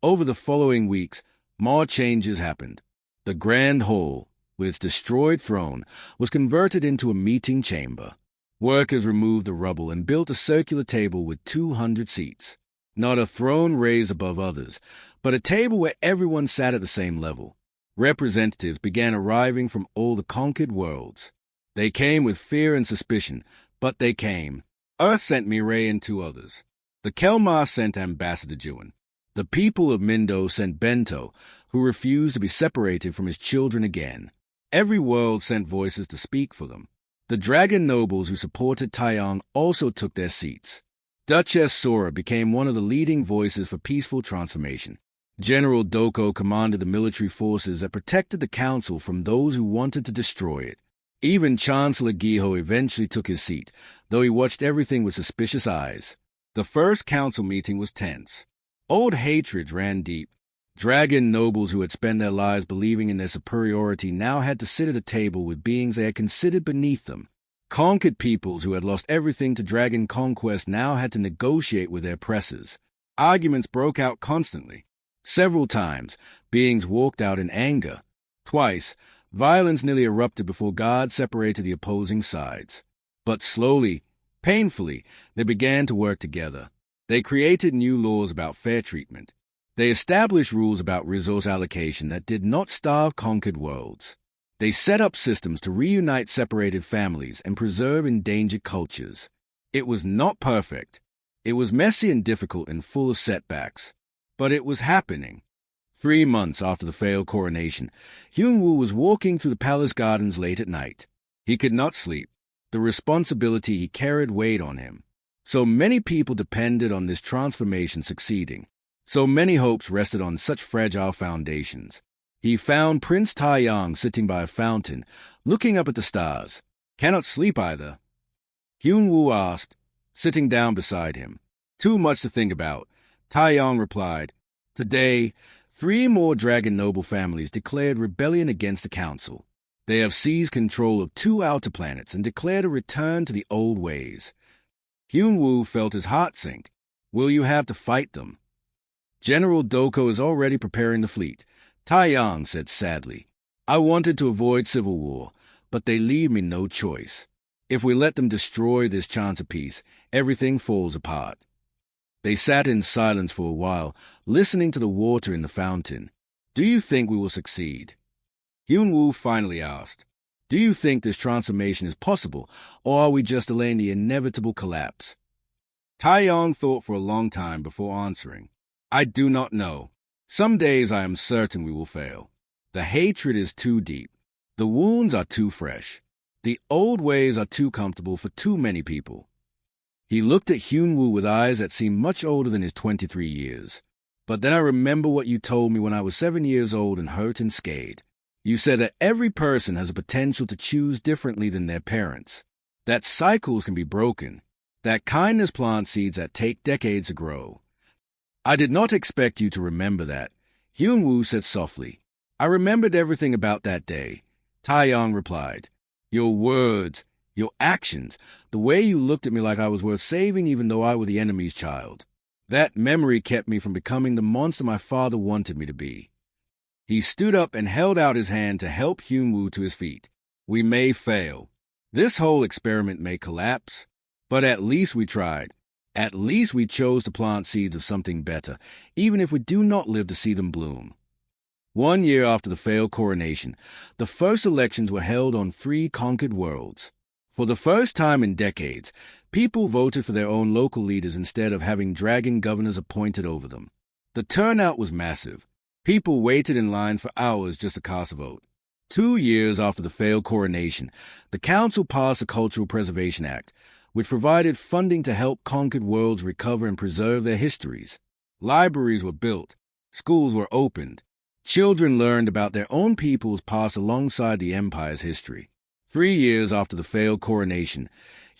Over the following weeks, more changes happened. The Grand Hall, with its destroyed throne, was converted into a meeting chamber. Workers removed the rubble and built a circular table with 200 seats. Not a throne raised above others, but a table where everyone sat at the same level. Representatives began arriving from all the conquered worlds. They came with fear and suspicion, but they came. Earth sent Mireille and 2 others. The Kelmar sent Ambassador Juan. The people of Mindo sent Bento, who refused to be separated from his children again. Every world sent voices to speak for them. The dragon nobles who supported Taeyong also took their seats. Duchess Sora became one of the leading voices for peaceful transformation. General Doko commanded the military forces that protected the council from those who wanted to destroy it. Even Chancellor Giho eventually took his seat, though he watched everything with suspicious eyes. The first council meeting was tense. Old hatreds ran deep. Dragon nobles who had spent their lives believing in their superiority now had to sit at a table with beings they had considered beneath them. Conquered peoples who had lost everything to dragon conquest now had to negotiate with their oppressors. Arguments broke out constantly. Several times, beings walked out in anger. Twice, violence nearly erupted before God separated the opposing sides. But slowly, painfully, they began to work together. They created new laws about fair treatment. They established rules about resource allocation that did not starve conquered worlds. They set up systems to reunite separated families and preserve endangered cultures. It was not perfect. It was messy and difficult and full of setbacks. But it was happening. 3 months after the failed coronation, Hyun-woo was walking through the palace gardens late at night. He could not sleep. The responsibility he carried weighed on him. So many people depended on this transformation succeeding. So many hopes rested on such fragile foundations. He found Prince Taeyong sitting by a fountain, looking up at the stars. "Cannot sleep either?" Hyun-woo asked, sitting down beside him. "Too much to think about," Taeyong replied. "Today, 3 more dragon noble families declared rebellion against the council. They have seized control of 2 outer planets and declared a return to the old ways. Hyun-woo felt his heart sink. Will you have to fight them? General Doko is already preparing the fleet. Taeyang said sadly. I wanted to avoid civil war, but they leave me no choice. If we let them destroy this chance of peace, everything falls apart. They sat in silence for a while, listening to the water in the fountain. Do you think we will succeed? Hyun-woo finally asked. Do you think this transformation is possible, or are we just delaying the inevitable collapse? Taeyang thought for a long time before answering. I do not know. Some days I am certain we will fail. The hatred is too deep. The wounds are too fresh. The old ways are too comfortable for too many people. He looked at Hyun-woo with eyes that seemed much older than his 23 years. But then I remember what you told me when I was 7 years old and hurt and scared. You said that every person has a potential to choose differently than their parents, that cycles can be broken, that kindness plants seeds that take decades to grow. I did not expect you to remember that, Hyun-woo said softly. I remembered everything about that day. Taeyang replied. Your words, your actions, the way you looked at me like I was worth saving even though I were the enemy's child. That memory kept me from becoming the monster my father wanted me to be. He stood up and held out his hand to help Hyun-woo to his feet. We may fail. This whole experiment may collapse, but at least we tried. At least we chose to plant seeds of something better, even if we do not live to see them bloom. 1 year after the failed coronation, the first elections were held on 3 conquered worlds. For the first time in decades, people voted for their own local leaders instead of having dragon governors appointed over them. The turnout was massive. People waited in line for hours just to cast a vote. 2 years after the failed coronation, the council passed the Cultural Preservation Act, which provided funding to help conquered worlds recover and preserve their histories. Libraries were built. Schools were opened. Children learned about their own peoples past alongside the Empire's history. 3 years after the failed coronation,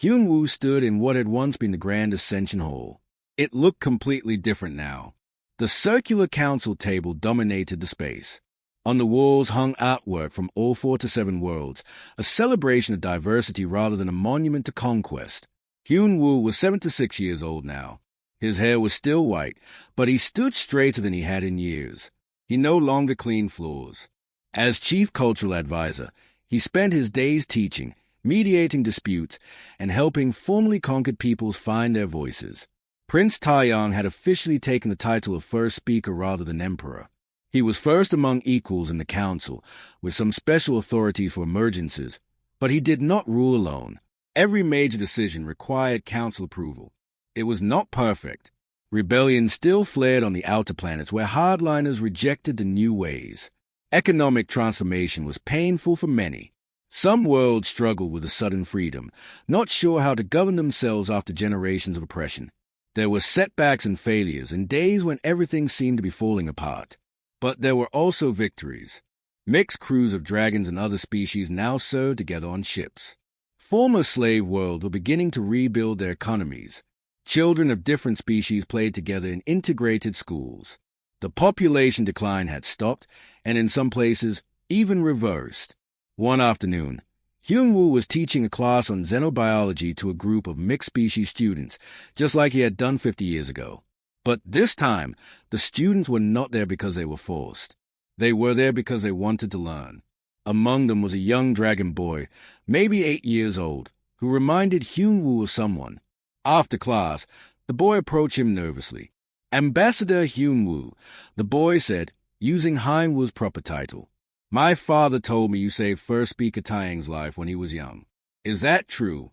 Hyun-woo stood in what had once been the Grand Ascension Hall. It looked completely different now. The circular council table dominated the space. On the walls hung artwork from all 4 to 7 worlds, a celebration of diversity rather than a monument to conquest. Hyun-woo was 76 years old now. His hair was still white, but he stood straighter than he had in years. He no longer cleaned floors. As chief cultural advisor, he spent his days teaching, mediating disputes, and helping formerly conquered peoples find their voices. Prince Taeyang had officially taken the title of first speaker rather than emperor. He was first among equals in the council, with some special authority for emergencies, but he did not rule alone. Every major decision required council approval. It was not perfect. Rebellion still flared on the outer planets where hardliners rejected the new ways. Economic transformation was painful for many. Some worlds struggled with a sudden freedom, not sure how to govern themselves after generations of oppression. There were setbacks and failures, and days when everything seemed to be falling apart. But there were also victories. Mixed crews of dragons and other species now served together on ships. Former slave worlds were beginning to rebuild their economies. Children of different species played together in integrated schools. The population decline had stopped, and in some places, even reversed. One afternoon, Hyun-woo was teaching a class on xenobiology to a group of mixed-species students, just like he had done 50 years ago. But this time, the students were not there because they were forced. They were there because they wanted to learn. Among them was a young dragon boy, maybe 8 years old, who reminded Hyun-woo of someone. After class, the boy approached him nervously. Ambassador Hyun-woo, the boy said, using Hyun-woo's proper title. My father told me you saved First Speaker Taeyang's life when he was young. Is that true?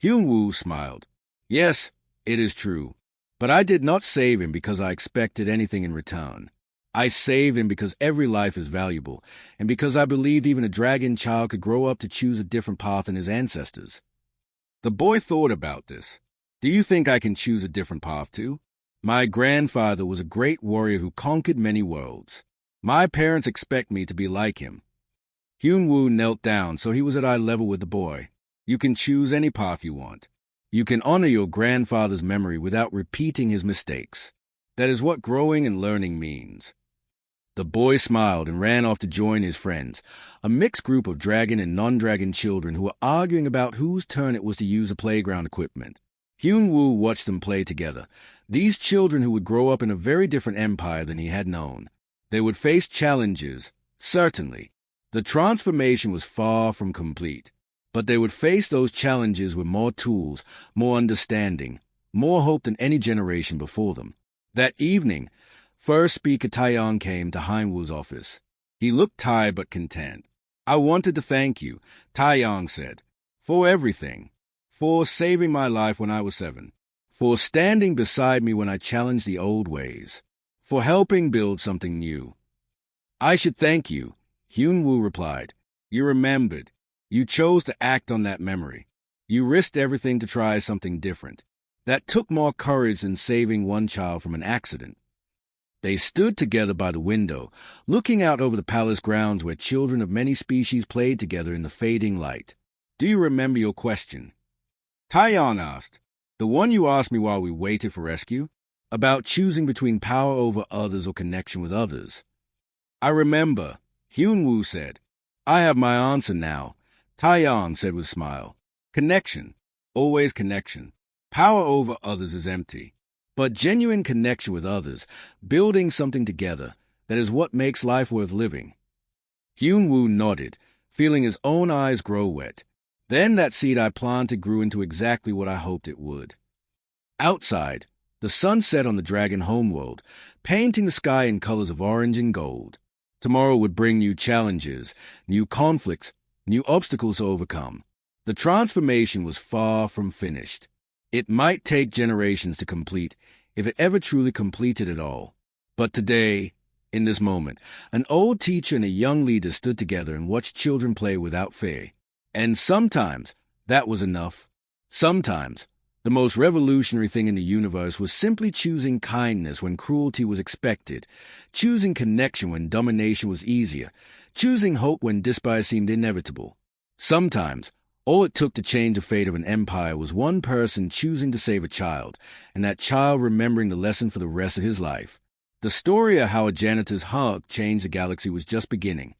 Hyun-woo smiled. Yes, it is true. But I did not save him because I expected anything in return. I saved him because every life is valuable, and because I believed even a dragon child could grow up to choose a different path than his ancestors. The boy thought about this. Do you think I can choose a different path too? My grandfather was a great warrior who conquered many worlds. My parents expect me to be like him. Hyun-woo knelt down so he was at eye level with the boy. You can choose any path you want. You can honor your grandfather's memory without repeating his mistakes. That is what growing and learning means. The boy smiled and ran off to join his friends, a mixed group of dragon and non-dragon children who were arguing about whose turn it was to use the playground equipment. Hyun-woo watched them play together, these children who would grow up in a very different empire than he had known. They would face challenges, certainly. The transformation was far from complete, but they would face those challenges with more tools, more understanding, more hope than any generation before them. That evening, first speaker Taeyong came to Hyun-woo's office. He looked tired but content. "I wanted to thank you," Taeyong said, "for everything. For saving my life when I was 7. For standing beside me when I challenged the old ways. For helping build something new." "I should thank you," Hyun-woo replied. "You remembered. You chose to act on that memory. You risked everything to try something different. That took more courage than saving one child from an accident." They stood together by the window, looking out over the palace grounds where children of many species played together in the fading light. "Do you remember your question?" Taeyong asked. "The one you asked me while we waited for rescue? About choosing between power over others or connection with others." "I remember," Hyun-woo said. "I have my answer now," Taeyong said with a smile. "Connection. Always connection. Power over others is empty. But genuine connection with others, building something together, that is what makes life worth living." Hyun-woo nodded, feeling his own eyes grow wet. Then that seed I planted grew into exactly what I hoped it would. Outside, the sun set on the dragon homeworld, painting the sky in colors of orange and gold. Tomorrow would bring new challenges, new conflicts, new obstacles to overcome. The transformation was far from finished. It might take generations to complete, if it ever truly completed at all. But today, in this moment, an old teacher and a young leader stood together and watched children play without fear. And sometimes that was enough. Sometimes the most revolutionary thing in the universe was simply choosing kindness when cruelty was expected, choosing connection when domination was easier, choosing hope when despair seemed inevitable. Sometimes all it took to change the fate of an empire was one person choosing to save a child, and that child remembering the lesson for the rest of his life. The story of how a janitor's hug changed the galaxy was just beginning.